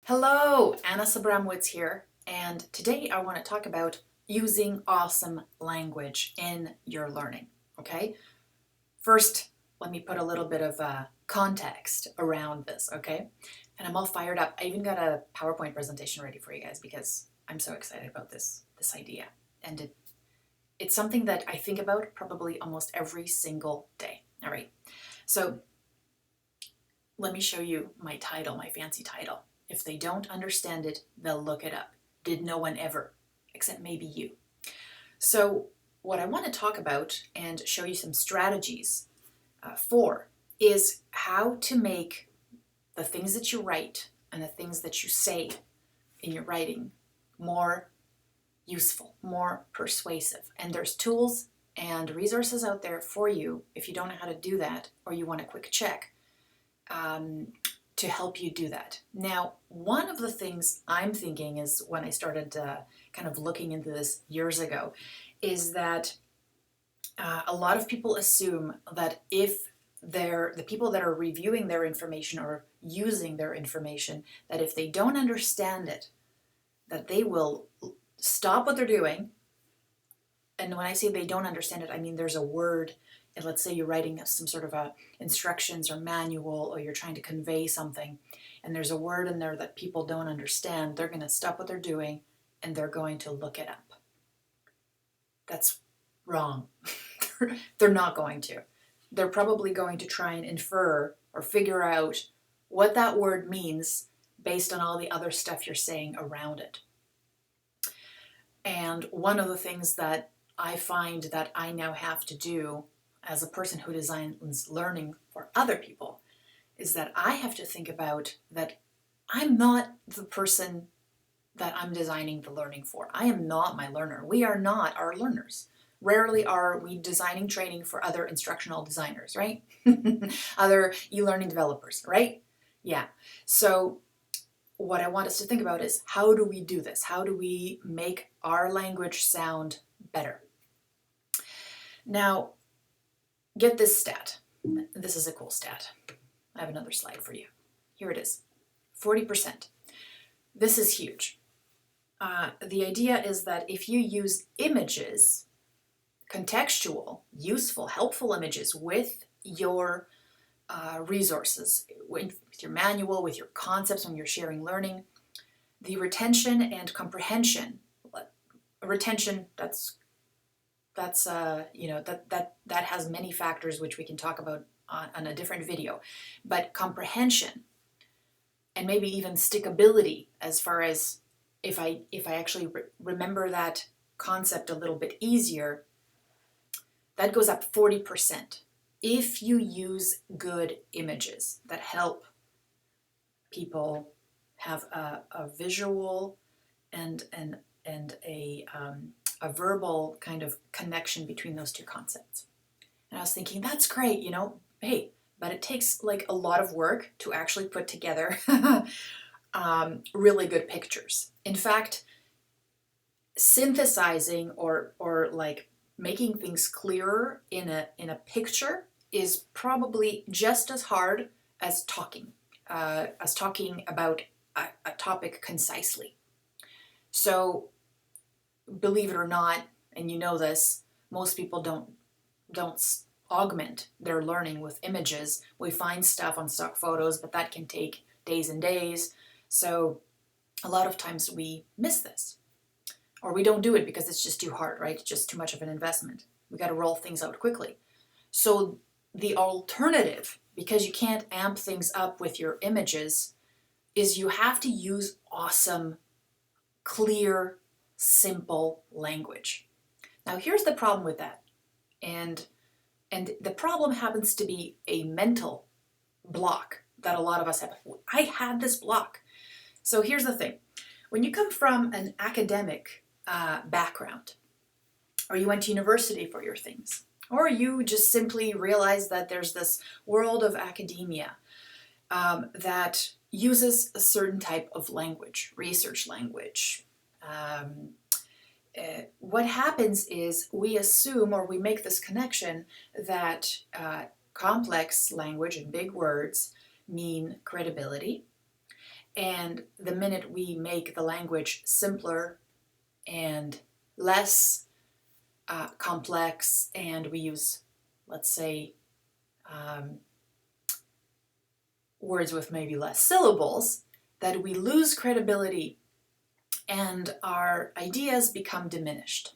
Hello, Anna Sabramowitz here, and today I want to talk about using awesome language in your learning, okay? First, let me put a little bit of context around this, okay? And I'm all fired up. I even got a PowerPoint presentation ready for you guys because I'm so excited about this idea. And it's something that I think about probably almost every single day, all right? So let me show you my title, my fancy title. If they don't understand it, they'll look it up. Did no one ever, except maybe you. So what I want to talk about and show you some strategies for is how to make the things that you write and the things that you say in your writing more useful, more persuasive. And there's tools and resources out there for you if you don't know how to do that or you want a quick check. To help you do that. Now, one of the things I'm thinking is when I started kind of looking into this years ago, is that a lot of people assume that if the people that are reviewing their information or using their information, that if they don't understand it, that they will stop what they're doing. And when I say they don't understand it, I mean there's a word. And let's say you're writing some sort of instructions or manual, or you're trying to convey something, and there's a word in there that people don't understand, they're going to stop what they're doing and they're going to look it up. That's wrong. They're not going to. They're probably going to try and infer or figure out what that word means based on all the other stuff you're saying around it. And one of the things that I find that I now have to do as a person who designs learning for other people is that I have to think about that I'm not the person that I'm designing the learning for. I am not my learner. We are not our learners. Rarely are we designing training for other instructional designers, right? Other e-learning developers, right? Yeah. So what I want us to think about is, how do we do this? How do we make our language sound better? Now, get this stat. This is a cool stat. I have another slide for you. Here it is. 40%. This is huge. The idea is that if you use images, contextual, useful, helpful images with your resources, with your manual, with your concepts when you're sharing learning, the retention and comprehension, retention, that has many factors which we can talk about on a different video, but comprehension and maybe even stickability, as far as if I actually remember that concept a little bit easier, that goes up 40% if you use good images that help people have a visual and a verbal kind of connection between those two concepts. And I was thinking, that's great, hey, but it takes like a lot of work to actually put together really good pictures. In fact, synthesizing or like making things clearer in a picture is probably just as hard as talking about a topic concisely. So believe it or not, and you know this, most people don't augment their learning with images. We find stuff on stock photos, but that can take days and days. So a lot of times we miss this, or we don't do it because it's just too hard, right? It's just too much of an investment. We got to roll things out quickly. So the alternative, because you can't amp things up with your images, is you have to use awesome, clear, simple language. Now here's the problem with that. And the problem happens to be a mental block that a lot of us have. I had this block. So here's the thing. When you come from an academic background, or you went to university for your things, or you just simply realize that there's this world of academia that uses a certain type of language, research language, what happens is we assume, or we make this connection, that complex language and big words mean credibility, And the minute we make the language simpler and less complex, and we use, let's say, words with maybe less syllables, that we lose credibility and our ideas become diminished.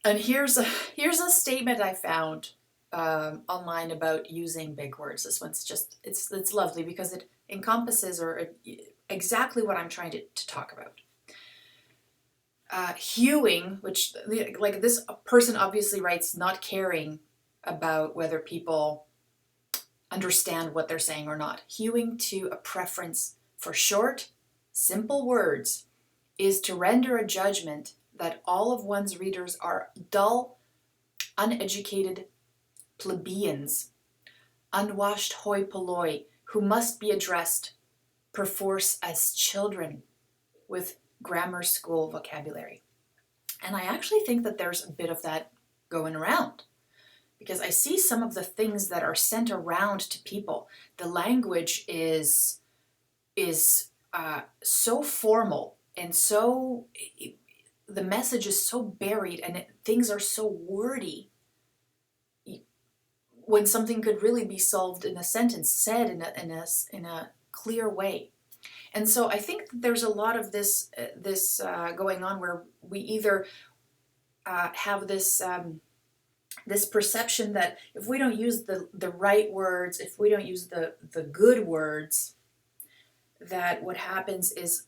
And here's a statement I found online about using big words. This one's just, it's lovely because it encompasses exactly what I'm trying to talk about. Hewing, which, like, this person obviously writes not caring about whether people understand what they're saying or not. Hewing to a preference for short, simple words is to render a judgment that all of one's readers are dull, uneducated plebeians, unwashed hoi polloi, who must be addressed perforce as children with grammar school vocabulary. And I actually think that there's a bit of that going around, because I see some of the things that are sent around to people. The language is so formal, and so the message is so buried, and things are so wordy, when something could really be solved in a sentence, said in a clear way. And so I think that there's a lot of this going on, where we either have this this perception that if we don't use the right words, if we don't use the good words, that what happens is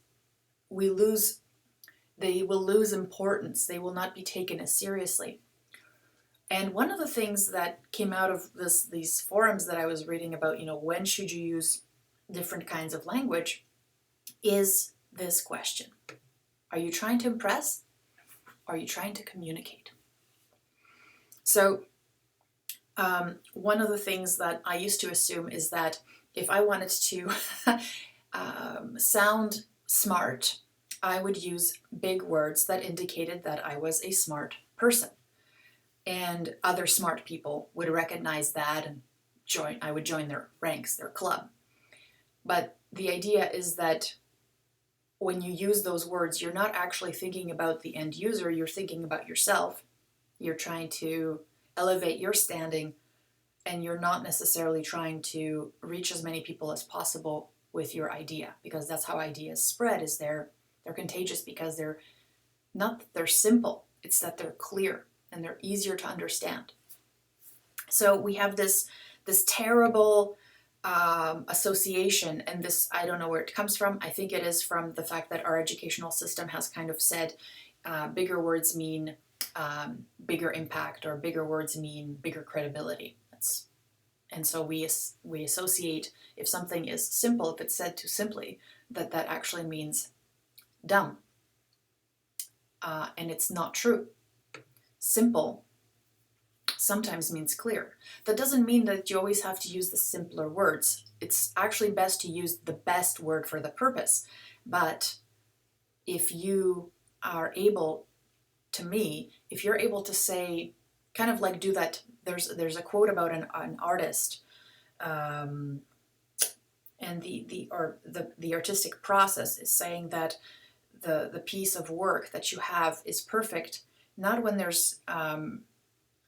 they will lose importance. They will not be taken as seriously. And one of the things that came out of these forums that I was reading about, when should you use different kinds of language, is this question. Are you trying to impress? Are you trying to communicate? So one of the things that I used to assume is that if I wanted to sound smart, I would use big words that indicated that I was a smart person. And other smart people would recognize that and I would join their ranks, their club. But the idea is that when you use those words, you're not actually thinking about the end user, you're thinking about yourself. You're trying to elevate your standing, and you're not necessarily trying to reach as many people as possible with your idea, because that's how ideas spread, is they're contagious because they're not that they're simple, it's that they're clear and they're easier to understand. So we have this terrible association, and this, I don't know where it comes from. I think it is from the fact that our educational system has kind of said bigger words mean bigger impact, or bigger words mean bigger credibility. And so we associate, if something is simple, if it's said too simply, that actually means dumb. And it's not true. Simple sometimes means clear. That doesn't mean that you always have to use the simpler words. It's actually best to use the best word for the purpose. But if you are able, to me, if you're able to say, kind of like do that, there's a quote about an artist, and the artistic process is saying that the piece of work that you have is perfect, not when there's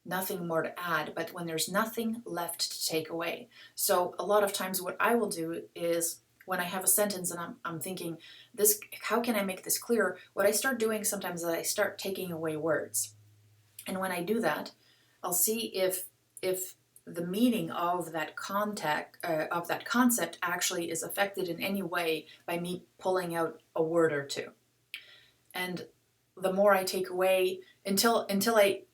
nothing more to add, but when there's nothing left to take away. So a lot of times what I will do is, when I have a sentence and I'm thinking, how can I make this clearer? What I start doing sometimes is I start taking away words. And when I do that, I'll see if the meaning of that concept actually is affected in any way by me pulling out a word or two. And the more I take away, until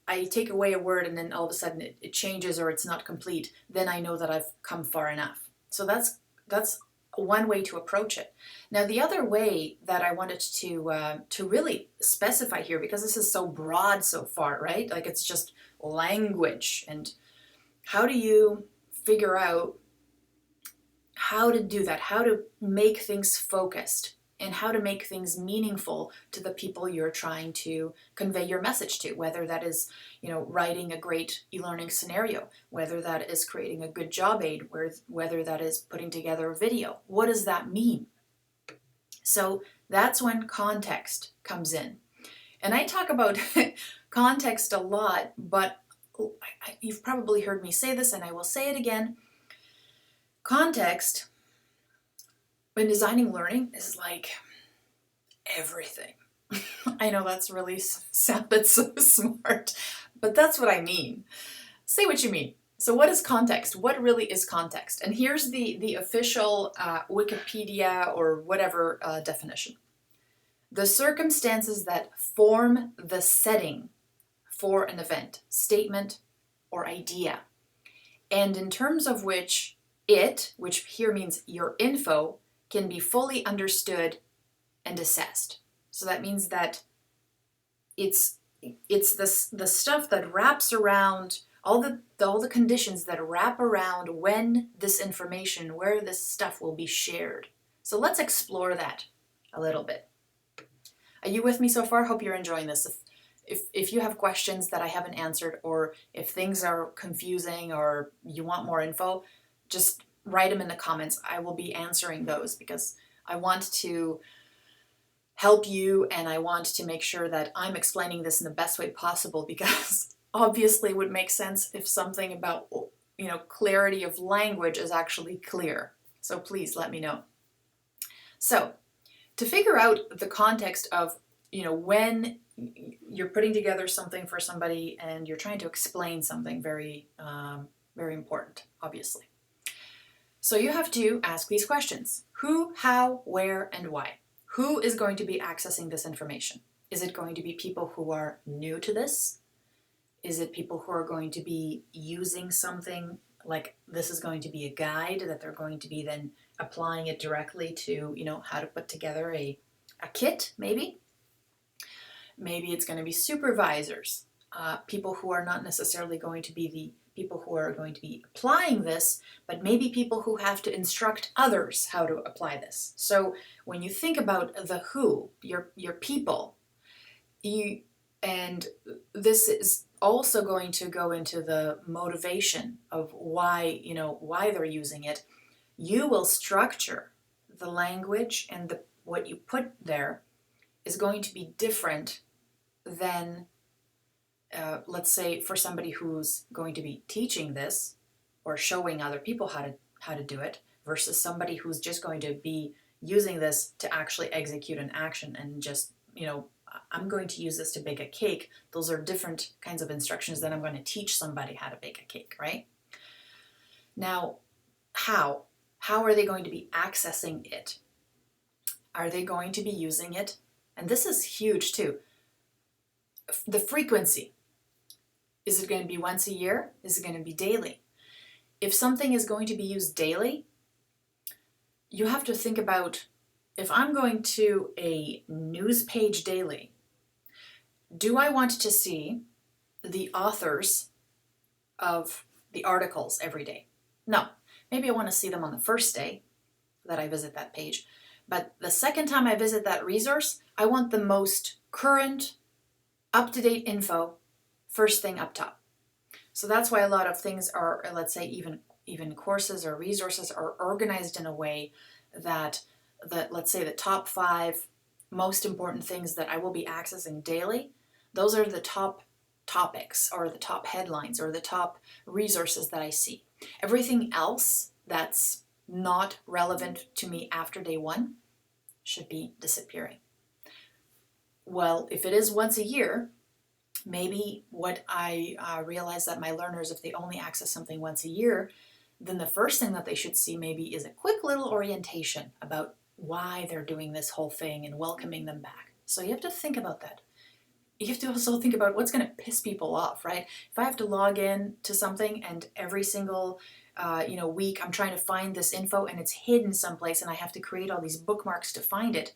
I take away a word and then all of a sudden it changes or it's not complete, then I know that I've come far enough. So that's one way to approach it. Now, the other way that I wanted to really specify here, because this is so broad so far, right? Like, it's just language, and how do you figure out how to do that, how to make things focused? and how to make things meaningful to the people you're trying to convey your message to, whether that is, writing a great e-learning scenario, whether that is creating a good job aid, whether that is putting together a video. What does that mean? So that's when context comes in. And I talk about context a lot, but you've probably heard me say this, and I will say it again. Context when designing learning is like everything. I know that's really sounded so smart, but that's what I mean. Say what you mean. So what is context? What really is context? And here's the official Wikipedia or whatever definition. The circumstances that form the setting for an event, statement, or idea, and in terms of which which here means your info, can be fully understood and assessed. So that means that it's the stuff that wraps around all the conditions that wrap around when this information, where this stuff will be shared. So let's explore that a little bit. Are you with me so far? Hope you're enjoying this. If you have questions that I haven't answered, or if things are confusing or you want more info, just write them in the comments. I will be answering those because I want to help you, and I want to make sure that I'm explaining this in the best way possible, because obviously it would make sense if something about clarity of language is actually clear. So please let me know. So to figure out the context of when you're putting together something for somebody and you're trying to explain something very important, obviously. So you have to ask these questions: who, how, where, and why. Who is going to be accessing this information? Is it going to be people who are new to this? Is it people who are going to be using something like this is going to be a guide that they're going to be then applying it directly to, how to put together a kit, maybe? Maybe it's going to be supervisors, people who are not necessarily going to be the people who are going to be applying this, but maybe people who have to instruct others how to apply this. So when you think about the who, your people, and this is also going to go into the motivation of why they're using it. You will structure the language, and what you put there is going to be different than let's say for somebody who's going to be teaching this or showing other people how to do it, versus somebody who's just going to be using this to actually execute an action and just, I'm going to use this to bake a cake. Those are different kinds of instructions than I'm going to teach somebody how to bake a cake, right? Now, how are they going to be accessing it? Are they going to be using it? And this is huge too. The frequency. Is it going to be once a year? Is it going to be daily? If something is going to be used daily, you have to think about, if I'm going to a news page daily, do I want to see the authors of the articles every day? No. Maybe I want to see them on the first day that I visit that page. But the second time I visit that resource, I want the most current, up-to-date info first thing up top. So that's why a lot of things are, let's say even courses or resources are organized in a way that let's say the top 5 most important things that I will be accessing daily, those are the top topics or the top headlines or the top resources that I see. Everything else that's not relevant to me after day 1 should be disappearing. Well, if it is once a year, maybe what I realize that my learners, if they only access something once a year, then the first thing that they should see maybe is a quick little orientation about why they're doing this whole thing and welcoming them back. So you have to think about that. You have to also think about what's going to piss people off, right? If I have to log in to something and every single week I'm trying to find this info and it's hidden someplace and I have to create all these bookmarks to find it,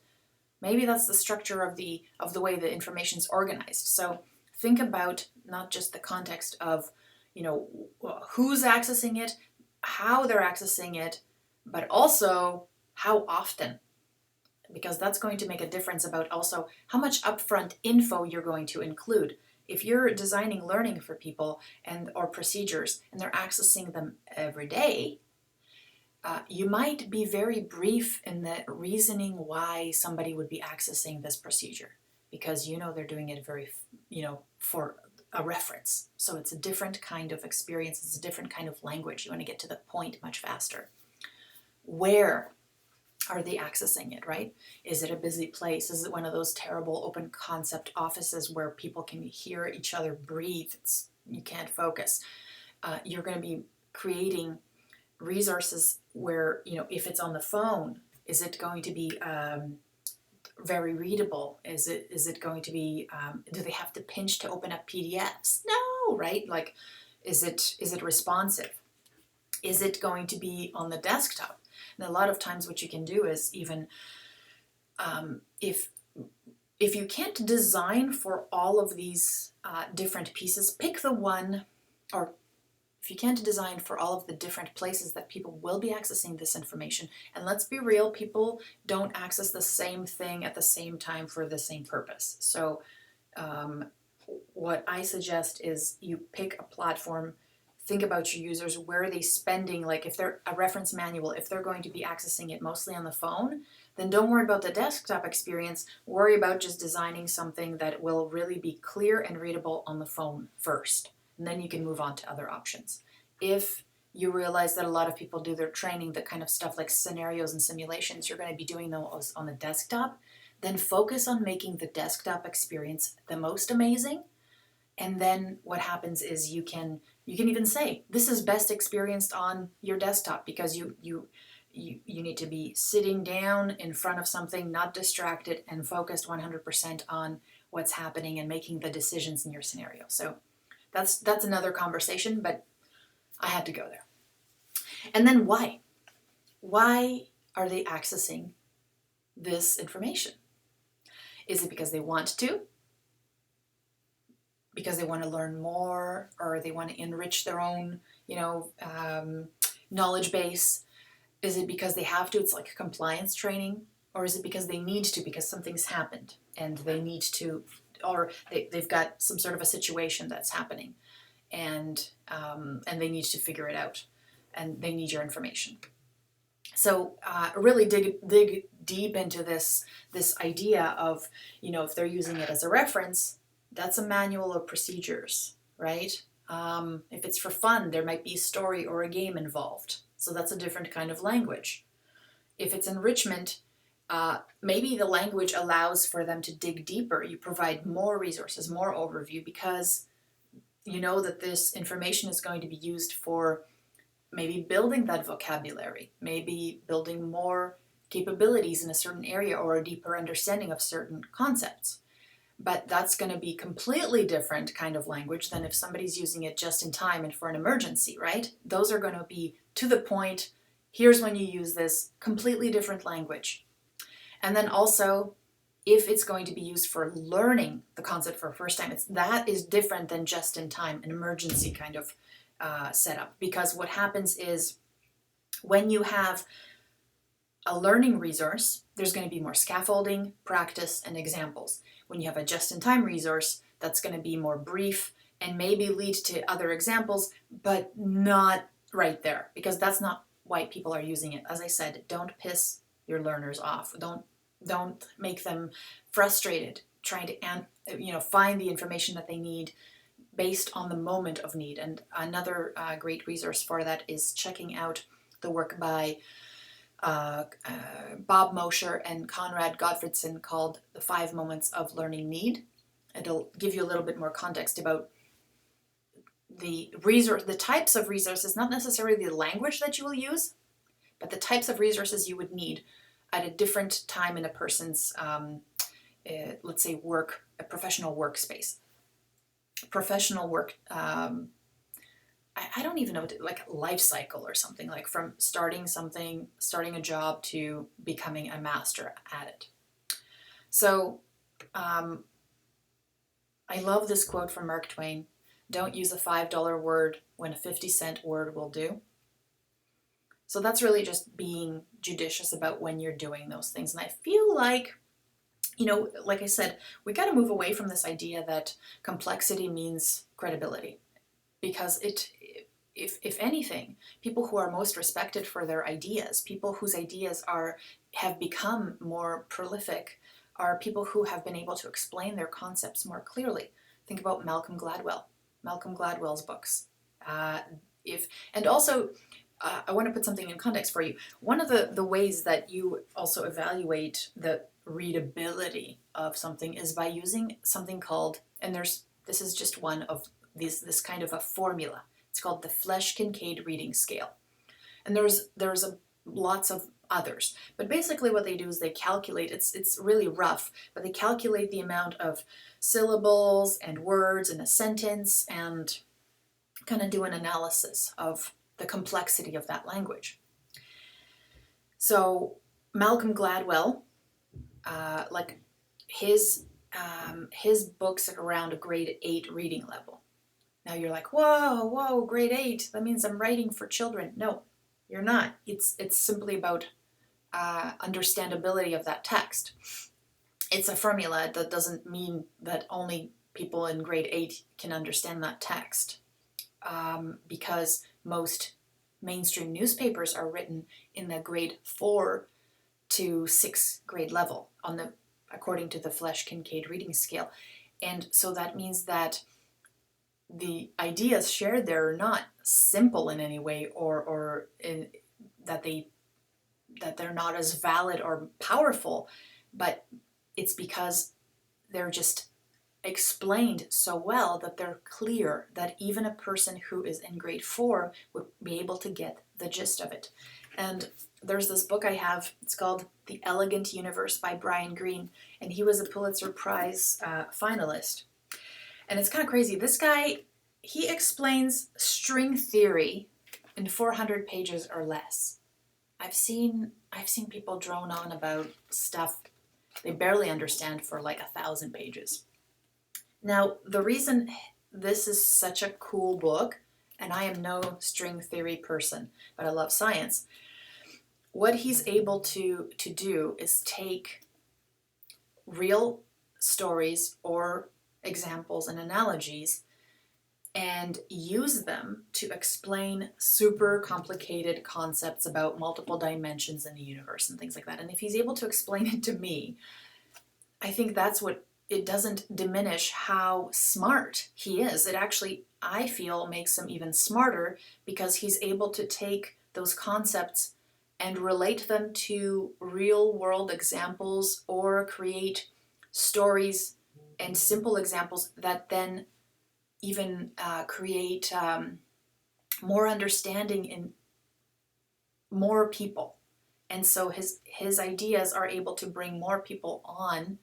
maybe that's the structure of the way the information is organized. So think about not just the context of, who's accessing it, how they're accessing it, but also how often. because that's going to make a difference about also how much upfront info you're going to include. If you're designing learning for people or procedures and they're accessing them every day, you might be very brief in the reasoning why somebody would be accessing this procedure, because they're doing it for a reference. So it's a different kind of experience, it's a different kind of language. You want to get to the point much faster. Where are they accessing it, right? Is it a busy place? Is it one of those terrible open concept offices where people can hear each other breathe? You can't focus. You're going to be creating resources where, if it's on the phone, is it going to be very readable? Is it going to be, do they have to pinch to open up PDFs? No, right? Like, is it responsive? Is it going to be on the desktop? And a lot of times what you can do is even, if you can't design for all of these different pieces, pick the one, or if you can't design for all of the different places that people will be accessing this information, and let's be real, people don't access the same thing at the same time for the same purpose. So what I suggest is you pick a platform, think about your users, where are they spending, like if they're a reference manual, if they're going to be accessing it mostly on the phone, then don't worry about the desktop experience, worry about just designing something that will really be clear and readable on the phone first. And then you can move on to other options. If you realize that a lot of people do their training, the kind of stuff like scenarios and simulations, you're going to be doing those on the desktop, then focus on making the desktop experience the most amazing. And then what happens is you can even say, this is best experienced on your desktop, because you need to be sitting down in front of something, not distracted, and focused 100% on what's happening and making the decisions in your scenario. So that's another conversation, but I had to go there. And then why? Why are they accessing this information? Is it because they want to? Because they want to learn more, or they want to enrich their own, knowledge base? Is it because they have to? It's like compliance training. Or is it because they need to, because something's happened and they need to, or they've got some sort of a situation that's happening, and they need to figure it out, and they need your information. So really dig deep into this idea of, if they're using it as a reference, that's a manual of procedures, right? If it's for fun, there might be a story or a game involved. So that's a different kind of language. If it's enrichment, maybe the language allows for them to dig deeper. You provide more resources, more overview, because you know that this information is going to be used for maybe building that vocabulary, maybe building more capabilities in a certain area or a deeper understanding of certain concepts. But that's going to be completely different kind of language than if somebody's using it just in time and for an emergency, right? Those are going to be to the point, here's when you use this, completely different language. And then also, if it's going to be used for learning the concept for the first time, that is different than just in time, an emergency kind of setup. Because what happens is, when you have a learning resource, there's going to be more scaffolding, practice, and examples. When you have a just-in-time resource, that's going to be more brief and maybe lead to other examples, but not right there, because that's not why people are using it. As I said, don't piss your learners off. Don't make them frustrated trying to find the information that they need based on the moment of need. And another great resource for that is checking out the work by Bob Mosher and Conrad Gottfredson called The 5 Moments of Learning Need. It'll give you a little bit more context about the types of resources, not necessarily the language that you will use, but the types of resources you would need at a different time in a person's, let's say, a professional workspace. Professional work, I don't even know, like life cycle or something, like from starting a job to becoming a master at it. So I love this quote from Mark Twain: "Don't use a $5 word when a 50-cent word will do." So that's really just being judicious about when you're doing those things. And I feel like, like I said, we got to move away from this idea that complexity means credibility, because if anything, people who are most respected for their ideas, people whose ideas have become more prolific, are people who have been able to explain their concepts more clearly. Think about Malcolm Gladwell's books. And also, I want to put something in context for you. One of the ways that you also evaluate the readability of something is by using something called, and this is just one of this kind of a formula. It's called the Flesch-Kincaid reading scale. And there's lots of others. But basically what they do is they calculate, it's really rough, but they calculate the amount of syllables and words in a sentence and kind of do an analysis of the complexity of that language. So Malcolm Gladwell, like his books are around a grade 8 reading level. Now you're like, whoa, grade 8, that means I'm writing for children. No, you're not. It's simply about understandability of that text. It's a formula that doesn't mean that only people in grade 8 can understand that text, because most mainstream newspapers are written in the grade 4 to 6 grade level according to the Flesch-Kincaid reading scale. And so that means that the ideas shared there are not simple in any way, or that they're not as valid or powerful, but it's because they're just explained so well that they're clear, that even a person who is in grade 4 would be able to get the gist of it. And there's this book I have, it's called The Elegant Universe by Brian Greene, and he was a Pulitzer Prize finalist. And it's kind of crazy. This guy, he explains string theory in 400 pages or less. I've seen people drone on about stuff they barely understand for like 1,000 pages. Now, the reason this is such a cool book, and I am no string theory person, but I love science, what he's able to do is take real stories or examples and analogies and use them to explain super complicated concepts about multiple dimensions in the universe and things like that. And if he's able to explain it to me, I think that's what, it doesn't diminish how smart he is. It actually, I feel, makes him even smarter, because he's able to take those concepts and relate them to real world examples, or create stories and simple examples that then even create more understanding in more people. And so his ideas are able to bring more people on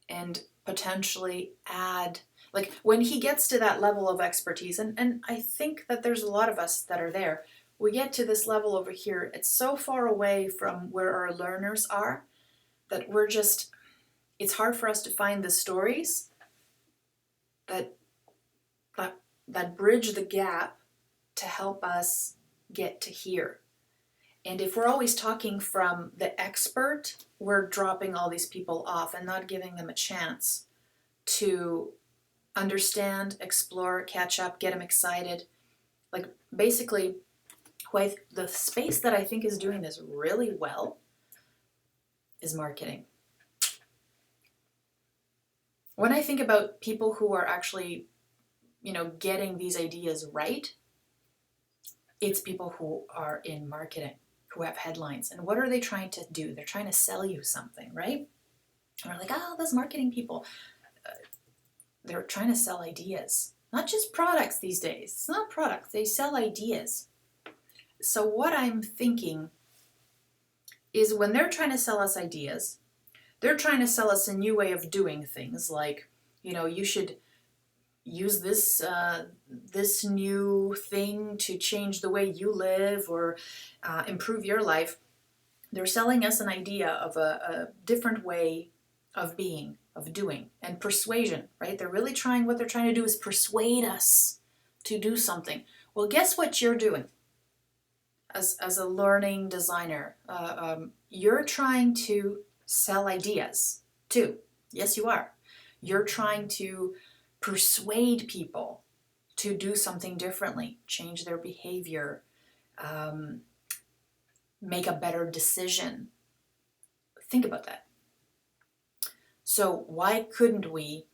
and potentially add, like when he gets to that level of expertise, and I think that there's a lot of us that are there, we get to this level over here, it's so far away from where our learners are that it's hard for us to find the stories that bridge the gap to help us get to here. And if we're always talking from the expert, we're dropping all these people off and not giving them a chance to understand, explore, catch up, get them excited. Like basically, the space that I think is doing this really well is marketing. When I think about people who are actually, getting these ideas right, it's people who are in marketing, who have headlines. And what are they trying to do? They're trying to sell you something, right? And we're like, oh, those marketing people. They're trying to sell ideas, not just products these days. It's not products, they sell ideas. So what I'm thinking is, when they're trying to sell us ideas, they're trying to sell us a new way of doing things, like, you should use this new thing to change the way you live, or improve your life. They're selling us an idea of a different way of being, of doing, and persuasion, right? What they're trying to do is persuade us to do something. Well, guess what you're doing? as a learning designer, you're trying to sell ideas too. Yes, you are. You're trying to persuade people to do something differently, change their behavior, um, make a better decision. Think about that. So why couldn't we,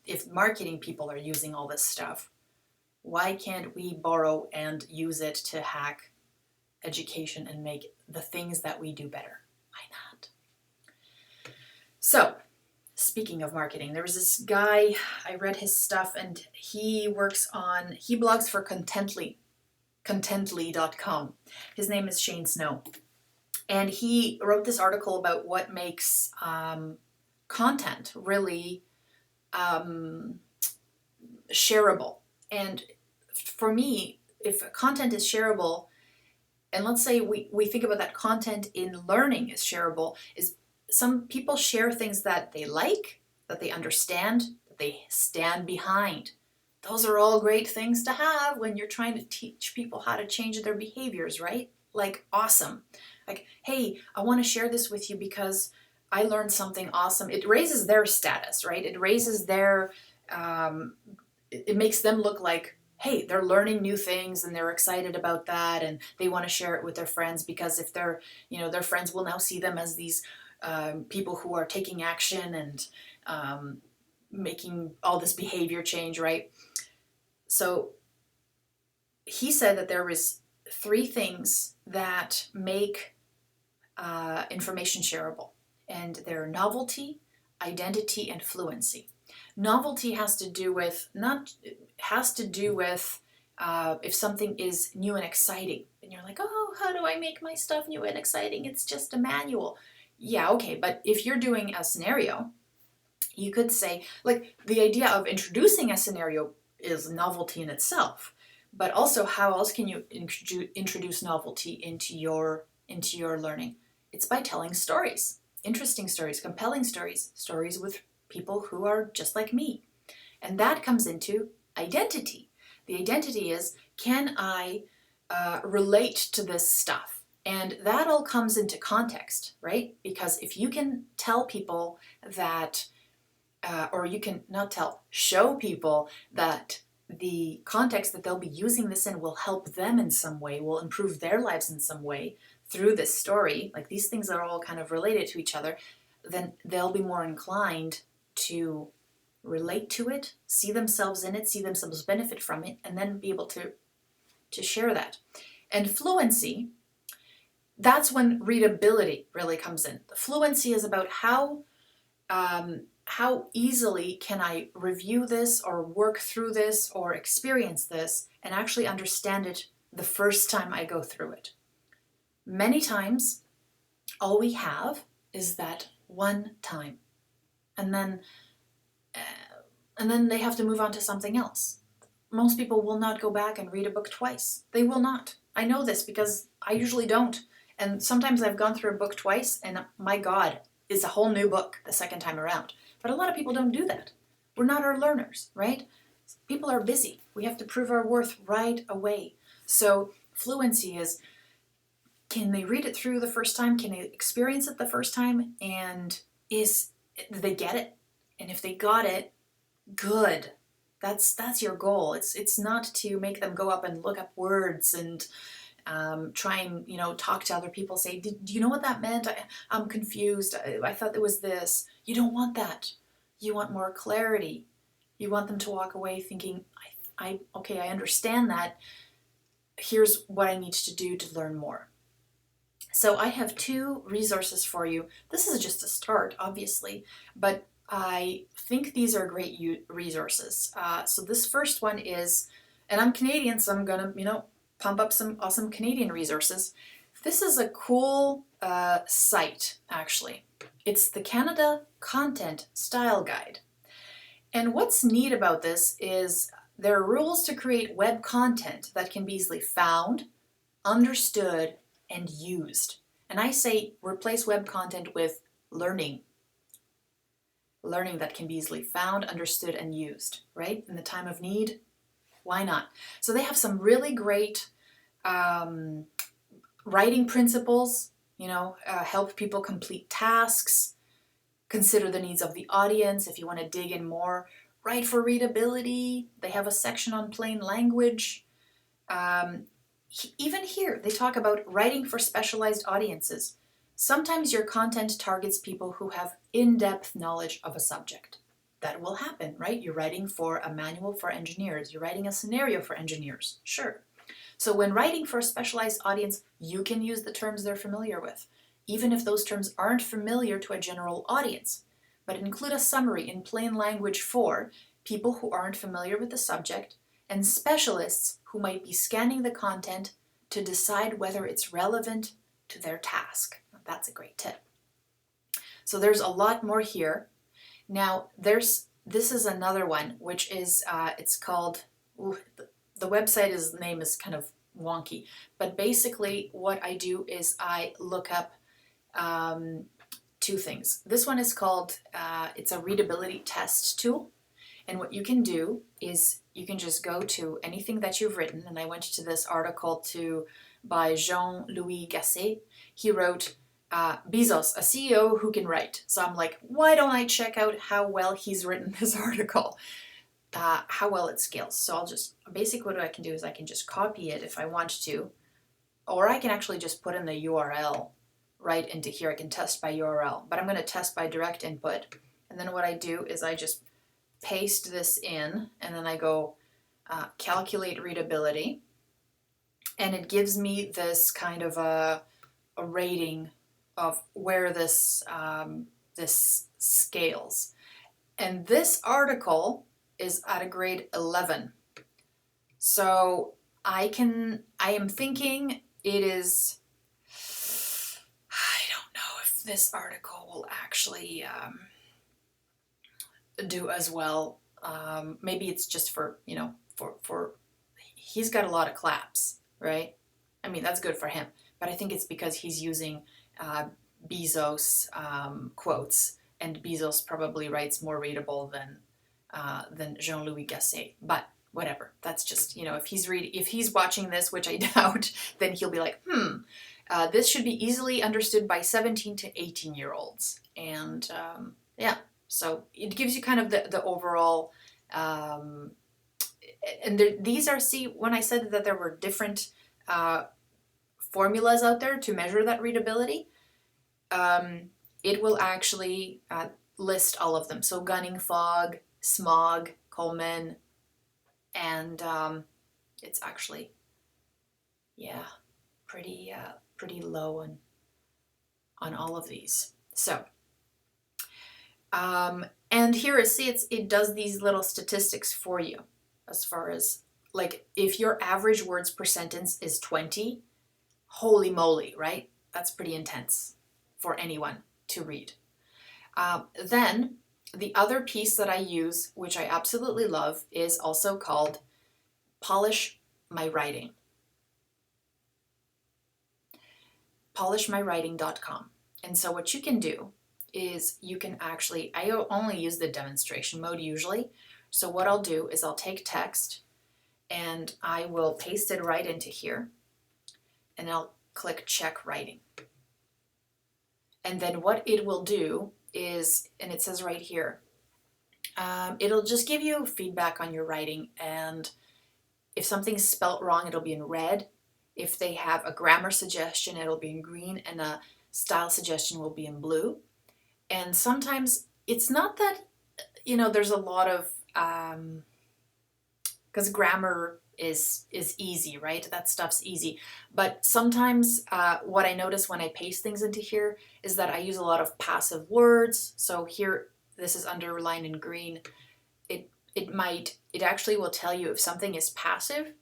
if marketing people are using all this stuff, why can't we borrow and use it to hack education and make the things that we do better? Why not? So, speaking of marketing, there was this guy, I read his stuff, and he blogs for contently.com. His name is Shane Snow. And he wrote this article about what makes content really shareable. And for me, if content is shareable, and let's say we think about that content in learning is shareable, is some people share things that they like, that they understand, that they stand behind. Those are all great things to have when you're trying to teach people how to change their behaviors, right? Like, awesome. Like, hey, I want to share this with you because I learned something awesome. It raises their status, right? It raises their, it makes them look like, hey, they're learning new things and they're excited about that and they want to share it with their friends, because if they're, their friends will now see them as these people who are taking action and making all this behavior change, right? So he said that there was 3 things that make information shareable, and they're novelty, identity, and fluency. Novelty has to do with if something is new and exciting, and you're like, oh, how do I make my stuff new and exciting? It's just a manual. Yeah, okay, but if you're doing a scenario, you could say, like, the idea of introducing a scenario is novelty in itself, but also how else can you introduce novelty into your learning? It's by telling stories, interesting stories, compelling stories, stories with people who are just like me. And that comes into identity. The identity is, can I relate to this stuff? And that all comes into context, right? Because if you can tell people that, or you can show people that the context that they'll be using this in will help them in some way, will improve their lives in some way through this story, like these things are all kind of related to each other, then they'll be more inclined to relate to it, see themselves in it, see themselves benefit from it, and then be able to share that. And fluency, that's when readability really comes in. The fluency is about how easily can I review this or work through this or experience this and actually understand it the first time I go through it. Many times, all we have is that one time, and then they have to move on to something else. Most people will not go back and read a book twice. They will not. I know this because I usually don't. And sometimes I've gone through a book twice, and my God, it's a whole new book the second time around. But a lot of people don't do that. We're not our learners, right? People are busy. We have to prove our worth right away. So fluency is, can they read it through the first time? Can they experience it the first time? And do they get it? And if they got it, good. That's your goal. It's not to make them go up and look up words and try and talk to other people. Say, do you know what that meant? I'm confused. I thought it was this. You don't want that. You want more clarity. You want them to walk away thinking, okay, I understand that. Here's what I need to do to learn more. So I have 2 resources for you. This is just a start, obviously, but I think these are great resources. So this first one is, and I'm Canadian, so I'm gonna, pump up some awesome Canadian resources. This is a cool site, actually. It's the Canada Content Style Guide. And what's neat about this is there are rules to create web content that can be easily found, understood, and used. And I say replace web content with learning. Learning that can be easily found, understood, and used, right? In the time of need, why not? So they have some really great Writing principles, help people complete tasks, consider the needs of the audience if you want to dig in more. Write for readability. They have a section on plain language. Even here, they talk about writing for specialized audiences. Sometimes your content targets people who have in-depth knowledge of a subject. That will happen, right? You're writing for a manual for engineers. You're writing a scenario for engineers. Sure. So when writing for a specialized audience, you can use the terms they're familiar with, even if those terms aren't familiar to a general audience. But include a summary in plain language for people who aren't familiar with the subject and specialists who might be scanning the content to decide whether it's relevant to their task. That's a great tip. So there's a lot more here. Now this is another one, which is it's called. The website name is kind of wonky, but basically what I do is I look up two things. This one is called, it's a readability test tool. And what you can do is you can just go to anything that you've written. And I went to this article by Jean-Louis Gasset. He wrote, Bezos, a CEO who can write. So I'm like, why don't I check out how well he's written this article? How well it scales. So I'll just, basically what I can do is I can just copy it if I want to, or I can actually just put in the URL right into here. I can test by URL, but I'm going to test by direct input. And then what I do is I just paste this in, and then I go calculate readability, and it gives me this kind of a rating of where this scales. And this article is at a grade 11. So I am thinking it is, I don't know if this article will actually do as well. Maybe it's just for he's got a lot of claps, right? I mean, that's good for him, but I think it's because he's using Bezos quotes, and Bezos probably writes more readable than Jean-Louis Gasset. But whatever, that's just, if he's watching this, which I doubt, then he'll be like, this should be easily understood by 17 to 18-year-olds. And yeah, so it gives you kind of the overall, and these are, when I said that there were different formulas out there to measure that readability, it will actually list all of them. So gunning fog, smog, Coleman, and it's actually, yeah, pretty low on all of these. So, and here it does these little statistics for you as far as, like, if your average words per sentence is 20, holy moly, right? That's pretty intense for anyone to read. Then the other piece that I use, which I absolutely love, is also called Polish My Writing. polishmywriting.com. And so what you can do is you can actually, I only use the demonstration mode usually. So what I'll do is I'll take text and I will paste it right into here, and I'll click check writing. And then what it will do is, and it says right here, it'll just give you feedback on your writing, and if something's spelt wrong, it'll be in red. If they have a grammar suggestion, it'll be in green, and a style suggestion will be in blue. And sometimes it's not that, there's a lot of, because grammar is easy, right? That stuff's easy. But sometimes what I notice when I paste things into here is that I use a lot of passive words. So here, this is underlined in green. It actually will tell you if something is passive,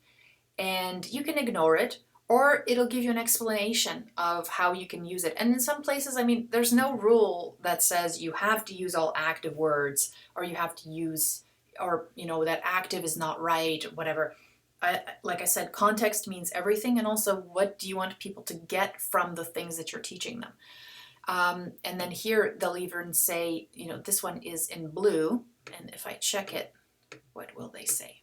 and you can ignore it, or it'll give you an explanation of how you can use it. And in some places, I mean, there's no rule that says you have to use all active words, or you have to use, or, that active is not right, whatever. Like I said, context means everything, and also what do you want people to get from the things that you're teaching them. And then here, they'll even say, this one is in blue, and if I check it, what will they say?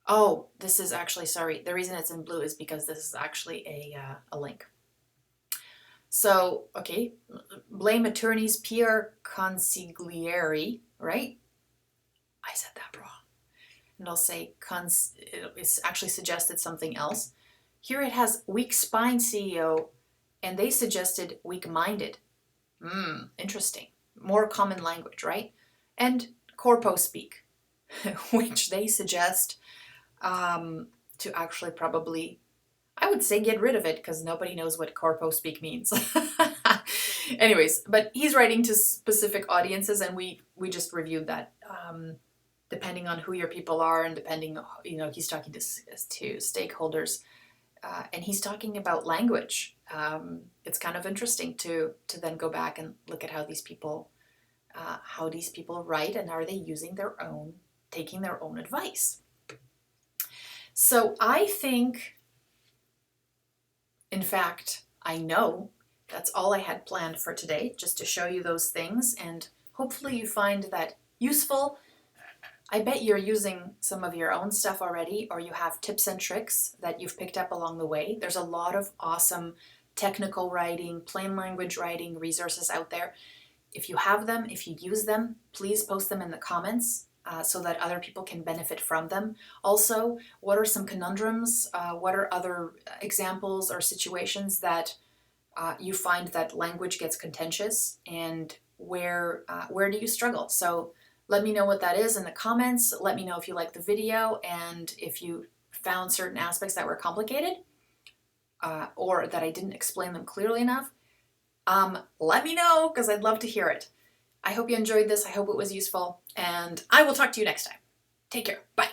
Oh, this is actually, sorry, the reason it's in blue is because this is actually a link. So, okay, blame attorneys Pierre consigliere, right? I said that wrong. And I'll say it's actually suggested something else. Here it has weak spine CEO, and they suggested weak-minded. Interesting. More common language, right? And corpo speak, which they suggest to actually probably, I would say, get rid of it because nobody knows what corpo speak means. Anyways, but he's writing to specific audiences, and we just reviewed that. Depending on who your people are, and depending, he's talking to stakeholders, and he's talking about language. It's kind of interesting to then go back and look at how these people write, and are they taking their own advice. So I think, in fact, I know that's all I had planned for today, just to show you those things, and hopefully you find that useful. I bet you're using some of your own stuff already, or you have tips and tricks that you've picked up along the way. There's a lot of awesome technical writing, plain language writing resources out there. If you have them, if you use them, please post them in the comments so that other people can benefit from them. Also, what are some conundrums? What are other examples or situations that you find that language gets contentious, and where do you struggle? So let me know what that is in the comments. Let me know if you liked the video, and if you found certain aspects that were complicated or that I didn't explain them clearly enough. Let me know, because I'd love to hear it. I hope you enjoyed this. I hope it was useful, and I will talk to you next time. Take care. Bye.